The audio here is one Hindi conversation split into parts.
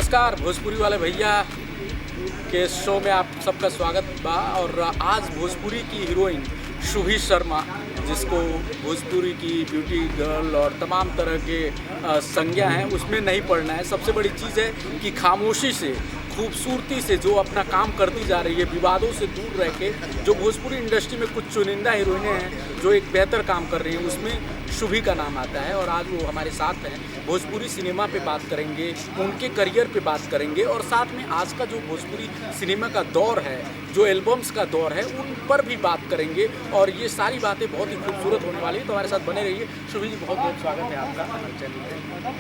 नमस्कार भोजपुरी वाले भैया के शो में आप सबका स्वागत बा। और आज भोजपुरी की हीरोइन शुभी शर्मा, जिसको भोजपुरी की ब्यूटी गर्ल और तमाम तरह के संज्ञा हैं उसमें नहीं पड़ना है। सबसे बड़ी चीज़ है कि खामोशी से, खूबसूरती से जो अपना काम करती जा रही है, विवादों से दूर रह के, जो भोजपुरी इंडस्ट्री में कुछ चुनिंदा हीरोइनें हैं जो एक बेहतर काम कर रही हैं, उसमें शुभी का नाम आता है। और आज वो हमारे साथ हैं। भोजपुरी सिनेमा पे बात करेंगे, उनके करियर पे बात करेंगे और साथ में आज का जो भोजपुरी सिनेमा का दौर है, जो एल्बम्स का दौर है, उन पर भी बात करेंगे। और ये सारी बातें बहुत ही खूबसूरत होने वाली है, तो हमारे साथ बने रहिए। शुभी जी, बहुत बहुत स्वागत है आपका हमारे चैनल पे।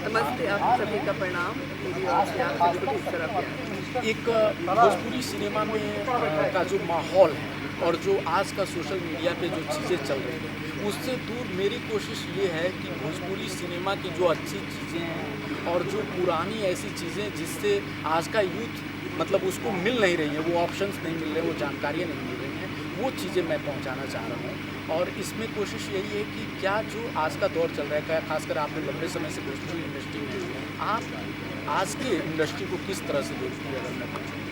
नमस्ते, आप सभी का प्रणाम। मेरी ओर से आप सभी को इस तरह प्यार। एक भोजपुरी सिनेमा में का जो माहौल है और जो आज का सोशल मीडिया पे जो चीज़ें चल रही हैं, उससे दूर मेरी कोशिश ये है कि भोजपुरी सिनेमा की जो अच्छी चीज़ें हैं और जो पुरानी ऐसी चीज़ें जिससे आज का यूथ मतलब उसको मिल नहीं रही है, वो ऑप्शंस नहीं मिल रहे, वो जानकारियाँ नहीं मिल रही हैं, वो चीज़ें मैं पहुंचाना चाह रहा हूँ। और इसमें कोशिश यही है कि क्या जो आज का दौर चल रहा है, क्या खासकर आपने लंबे समय से भोजपुरी इंडस्ट्री में, आप आज की इंडस्ट्री को किस तरह से देखती है? अगर मैं पूछूँ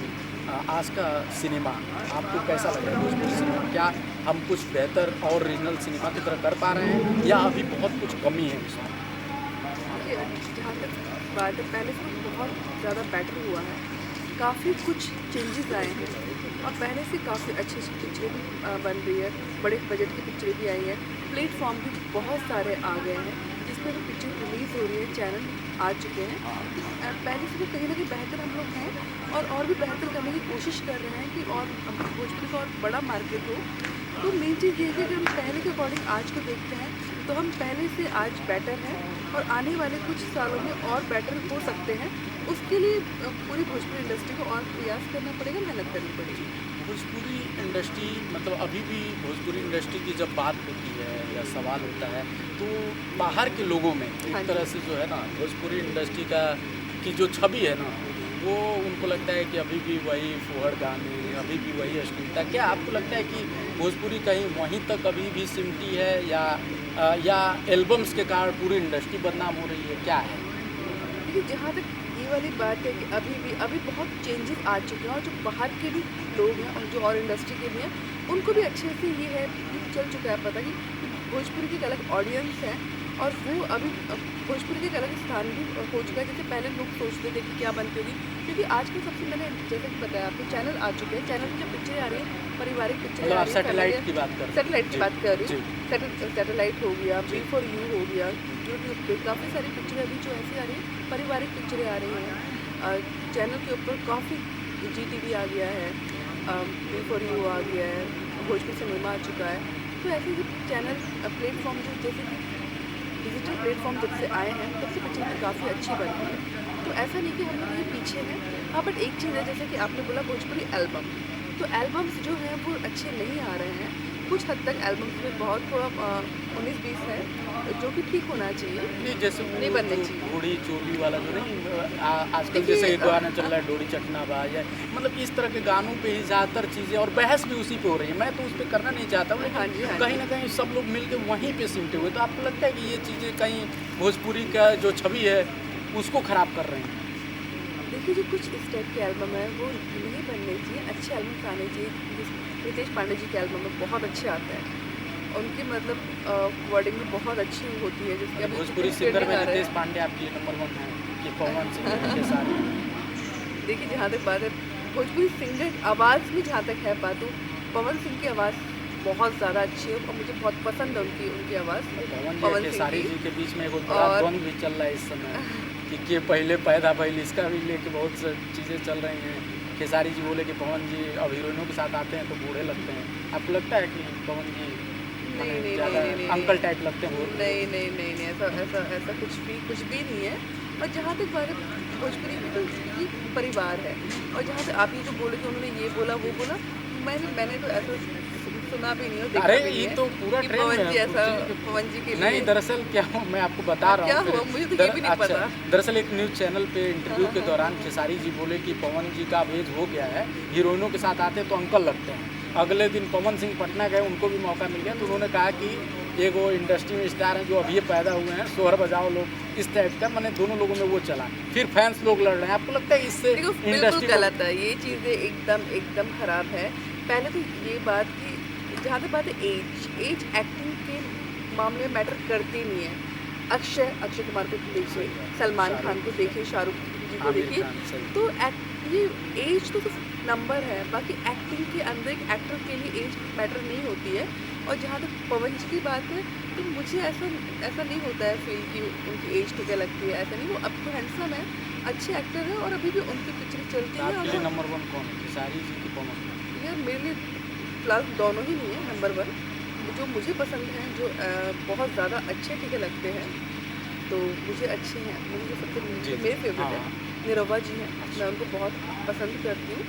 आज का सिनेमा आपको कैसा लग रहा है? भोजपुरी सिनेमा क्या हम कुछ बेहतर और रीजनल सिनेमा की तरह कर पा रहे हैं या अभी बहुत कुछ कमी है उसमें? जहाँ तक बात है, पहले से बहुत ज़्यादा बेटर हुआ है। काफ़ी कुछ चेंजेस आए हैं और पहले से काफ़ी अच्छी अच्छी पिक्चरें भी बन रही है। बड़े बजट की पिक्चरें भी आई हैं। प्लेटफॉर्म भी बहुत सारे आ गए हैं जिसमें भी पिक्चर रिलीज़ हो रही है। चैनल आ चुके हैं। पहले से भी कहीं ना कहीं बेहतर हम लोग हैं और भी बेहतर करने की कोशिश कर रहे हैं कि और भोजपुरी का और बड़ा मार्केट हो। तो मेन चीज़ ये है कि हम पहले के अकॉर्डिंग आज को देखते हैं तो हम पहले से आज बेटर हैं और आने वाले कुछ सालों में और बेटर हो सकते हैं। उसके लिए पूरी भोजपुरी इंडस्ट्री को और प्रयास करना पड़ेगा, मेहनत करनी पड़ेगी। भोजपुरी इंडस्ट्री मतलब अभी भी भोजपुरी इंडस्ट्री की जब बात होती है या सवाल होता है तो बाहर के लोगों में एक तरह से जो है ना, भोजपुरी इंडस्ट्री की जो छवि है ना, वो उनको लगता है कि अभी भी वही फुहड़ गाने, अभी भी वही अश्लीलता। क्या आपको लगता है कि भोजपुरी कहीं वहीं तक अभी भी सिमटी है या एल्बम्स के कारण पूरी इंडस्ट्री बदनाम हो रही है? क्या है? देखिए, जहाँ तक ये वाली बात है कि अभी बहुत चेंजेस आ चुके हैं और जो बाहर के भी लोग हैं और जो और इंडस्ट्री के भी हैं, उनको भी अच्छे से ये है चल चुका है पता कि भोजपुरी की एक अलग ऑडियंस है और वो अभी भोजपुरी के एक अलग स्थान भी हो चुका है। जैसे पहले लोग सोचते थे कि क्या बनती होगी, क्योंकि आजकल सबसे मैंने जैसे कि बताया आपको, चैनल आ चुके हैं। चैनल में जो पिक्चरें आ रही हैं, पारिवारिक पिक्चरें आ रही हैं, सैटेलाइट की बात कर सैटेलाइट की बात कर रही हूँ। सैटेलाइट हो गया, B4U हो गया, यूट्यूब पे काफ़ी सारी पिक्चरें अभी जो ऐसी आ रही हैं, पारिवारिक पिक्चरें आ रही हैं। चैनल के ऊपर काफ़ी GTV आ गया है, B4U आ गया है, भोजपुरी सिनेमा आ चुका है। तो ऐसे जो चैनल प्लेटफॉर्म जो जैसे कि डिजिटल प्लेटफॉर्म जब से आए हैं तब से पिक्चर काफ़ी अच्छी बन रही है। तो ऐसा नहीं कि हम लोग ये पीछे हैं। हाँ, बट एक चीज़ है, जैसे कि आपने बोला भोजपुरी एल्बम, तो एल्बम्स जो हैं वो अच्छे नहीं आ रहे हैं। कुछ हद तक एल्बम्स में बहुत थोड़ा 19-20 है जो कि ठीक होना चाहिए, नहीं जैसे नहीं बनने चाहिए। बूढ़ी चोली वाला जो नहीं आजकल जैसे एक गाना चल रहा है डोरी चटना बा, या मतलब इस तरह के गानों पे ही ज़्यादातर चीज़ें और बहस भी उसी पे हो रही है। मैं तो उस पर करना नहीं चाहता हूँ, लेकिन कहीं ना कहीं सब लोग मिलकर वहीं पे सिमटे हुए। तो आपको लगता है कि ये चीज़ें कहीं भोजपुरी का जो छवि है उसको ख़राब कर रहे हैं? देखिए, जो कुछ इस टाइप के एल्बम है वो नहीं बनने चाहिए, अच्छे एल्बम्स आने चाहिए। रितेश पांडे जी के एल्बम में बहुत अच्छे आते हैं, उनकी मतलब वर्डिंग भी बहुत अच्छी होती है। जिसके अभी भोजपुरी सिंगर में रितेश पांडे आपके लिए नंबर 1 है कि पवन सिंह के साथ? देखिए, जहाँ तक बात है भोजपुरी सिंगर आवाज़ में, जहाँ तक है बात, तो पवन सिंह की आवाज़ बहुत ज़्यादा अच्छी है और मुझे बहुत पसंद है उनकी आवाज़। पवन सिंह जी के बीच में एक बड़ा द्वंद्व भी चल रहा है इस समय कि पहले पैदा पहले इसका भी लेके बहुत चीज़ें चल रही हैं। खेसारी जी बोले कि पवन जी अब हीरोइनों के साथ आते हैं तो बूढ़े लगते हैं। आपको लगता है कि पवन जी नहीं, अंकल टाइप लगते हैं? नहीं, ऐसा कुछ भी नहीं है। और जहाँ तक बात है भोजपुरी की, तो ये परिवार है। और जहाँ तक आप ये जो बोले कि उन्होंने ये बोला वो बोला, मैंने तो ऐसा सुना भी नहीं हो, देखा अरे भी नहीं ये है तो पूरा कि ट्रेंड पवन जी है ऐसा पवन जी के लिए। नहीं, दरअसल क्या मैं आपको बता रहा हूँ, क्या हुआ मुझे तो ये भी नहीं पता। दरअसल एक न्यूज़ चैनल पे इंटरव्यू के दौरान खेसारी जी बोले कि पवन जी का अब एज हो गया है, हीरोइनों के साथ आते तो अंकल लगते हैं। अगले दिन पवन सिंह पटना गए, उनको भी मौका मिल गया तो उन्होंने कहा कि एक वो इंडस्ट्री में स्टार हैं जो अभी पैदा हुए हैं, शोहर बजाओ लोग, इस टाइप का, मैंने दोनों लोगों में वो चला, फिर फैंस लोग लड़ रहे हैं। आपको लगता है इससे देखो बिल्कुल इंडस्ट्री गलत है, ये चीज़ें एकदम ख़राब है। पहले तो ये बात कि जहाँ तक बात है एज एक्टिंग के मामले में मैटर करती नहीं है। अक्षय कुमार को देखिए, सलमान खान को देखिए, शाहरुख जी को आमिर देखिए, खान, सही। तो ये एज तो सिर्फ नंबर है, बाकी एक्टिंग के अंदर एक एक्टर के लिए एज मैटर नहीं होती है। और जहाँ तक पवन जी की बात है, तो मुझे ऐसा नहीं होता है फील कि उनकी एज ठीक है लगती है, ऐसा नहीं। वो अब तो हैंडसम है, अच्छे एक्टर है, और अभी भी उनकी पिक्चर चलती है। आपके लिए और नंबर 1 कौन है, खेसारी जी की पवन? यार मेरे लिए फिलहाल दोनों ही नहीं है नंबर 1। जो मुझे पसंद हैं, जो बहुत ज़्यादा अच्छे टीके लगते हैं, तो मुझे अच्छे हैं, मुझे सबसे जी, मेरे फेवरेट हाँ। है निरहुआ जी हैं, मैं उनको बहुत पसंद करती हूँ।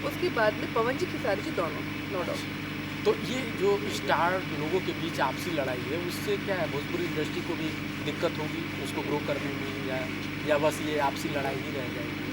उसके बाद में पवन जी, खेसारी जी, दोनों, नो डाउट। तो ये जो स्टार लोगों के बीच आपसी लड़ाई है, उससे क्या है, भोजपुरी इंडस्ट्री को भी दिक्कत होगी उसको ग्रो करने में, या बस ये आपसी लड़ाई ही रह जाएगी?